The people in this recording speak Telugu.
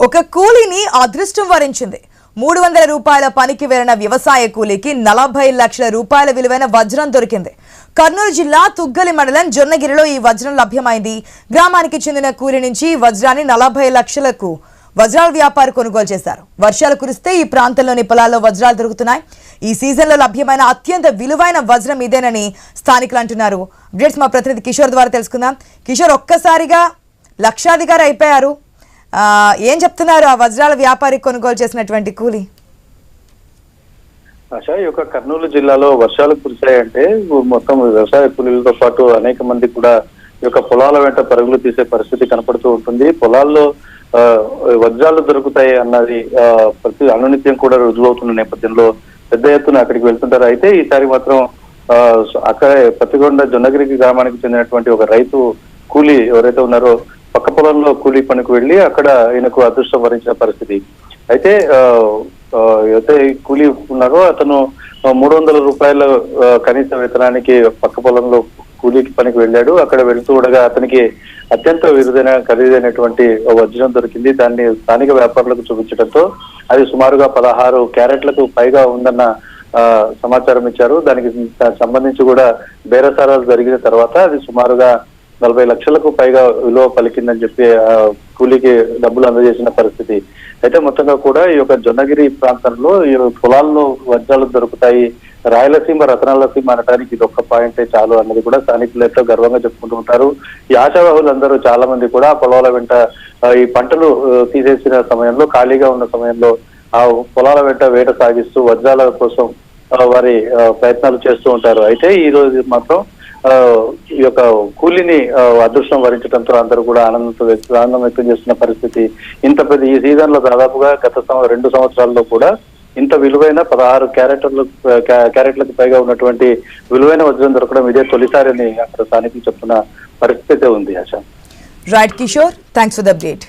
ఒక కూలీని అదృష్టం వరించింది. 300 రూపాయల పనికి వెళ్లిన వ్యవసాయ కూలీకి 40 లక్షల రూపాయల విలువైన వజ్రం దొరికింది. కర్నూలు జిల్లా తుగ్గలి మండలం జొన్నగిరిలో ఈ వజ్రం లభ్యమైంది. గ్రామానికి చెందిన కూలి నుంచి వజ్రాన్ని 40 లక్షలకు వజ్రాల వ్యాపారి కొనుగోలు చేశారు. వర్షాలు కురిస్తే ఈ ప్రాంతంలోని పొలాల్లో వజ్రాలు దొరుకుతున్నాయి. ఈ సీజన్లో లభ్యమైన అత్యంత విలువైన వజ్రం ఇదేనని స్థానికులు అంటున్నారు. అప్డేట్స్ మా ప్రతినిధి కిషోర్ ద్వారా తెలుసుకుందాం. కిషోర్, ఒక్కసారిగా లక్షాధికారి అయిపోయారు. ఏం చెప్తున్నారు ఆ వజ్రాల వ్యాపారి కొనుగోలు చేసినటువంటి కూలి? ఆశా, ఈ యొక్క కర్నూలు జిల్లాలో వర్షాలు కురిశాయంటే మొత్తం వ్యవసాయ కూలీలతో పాటు అనేక మంది కూడా ఈ యొక్క పొలాల వెంట పరుగులు తీసే పరిస్థితి కనపడుతూ ఉంటుంది. పొలాల్లో వజ్రాలు దొరుకుతాయి అన్నది ప్రతి అనునిత్యం కూడా రుజువవుతున్న నేపథ్యంలో పెద్ద ఎత్తున అక్కడికి వెళ్తుంటారు. అయితే ఈసారి మాత్రం అక్కడే పత్తికొండ జొన్నగిరికి గ్రామానికి చెందినటువంటి ఒక రైతు కూలీ ఎవరైతే ఉన్నారో పక్క పొలంలో కూలీ పనికి వెళ్లి అక్కడ ఈయనకు అదృష్టం వరించిన పరిస్థితి. అయితే అయితే కూలీ ఉన్నారో అతను 300 రూపాయల కనీస వేతనానికి పక్క పొలంలో కూలీకి పనికి వెళ్ళాడు. అక్కడ వెళ్తూ ఉండగా అతనికి అత్యంత ఖరీదైనటువంటి వజ్రం దొరికింది. దాన్ని స్థానిక వ్యాపారులకు చూపించడంతో అది సుమారుగా 16 క్యారెట్లకు పైగా ఉందన్న సమాచారం ఇచ్చారు. దానికి సంబంధించి కూడా బేరసారాలు జరిగిన తర్వాత అది సుమారుగా 40 లక్షలకు పైగా విలువ పలికిందని చెప్పి కూలీకి డబ్బులు అందజేసిన పరిస్థితి. అయితే మొత్తంగా కూడా ఈ యొక్క జొన్నగిరి ప్రాంతంలో ఈ పొలాల్లో వజ్రాలు దొరుకుతాయి, రాయలసీమ రతనాలసీమ అనడానికి ఇది ఒక్క పాయింటే చాలు అన్నది కూడా స్థానికులు ఎంతో గర్వంగా చెప్పుకుంటూ ఉంటారు. ఈ ఆశావాహులందరూ చాలా మంది కూడా పొలాల వెంట ఈ పంటలు తీసేసిన సమయంలో, ఖాళీగా ఉన్న సమయంలో ఆ పొలాల వెంట వేట సాగిస్తూ వజ్రాల కోసం వారి ప్రయత్నాలు చేస్తూ ఉంటారు. అయితే ఈ రోజు మాత్రం ఈ యొక్క కూలీని అదృష్టం వరించడంతో అందరూ కూడా ఆనందం వ్యక్తం చేస్తున్న పరిస్థితి. ఇంత పెద్ద ఈ సీజన్ లో దాదాపుగా గత 2 సంవత్సరాల్లో కూడా ఇంత విలువైన 16 క్యారెట్లకు పైగా ఉన్నటువంటి విలువైన వజ్రం దొరకడం ఇదే తొలిసారి అని అక్కడ స్థానికులు చెప్తున్న పరిస్థితి ఉంది. ASHA. Right Kishore, thanks for the update.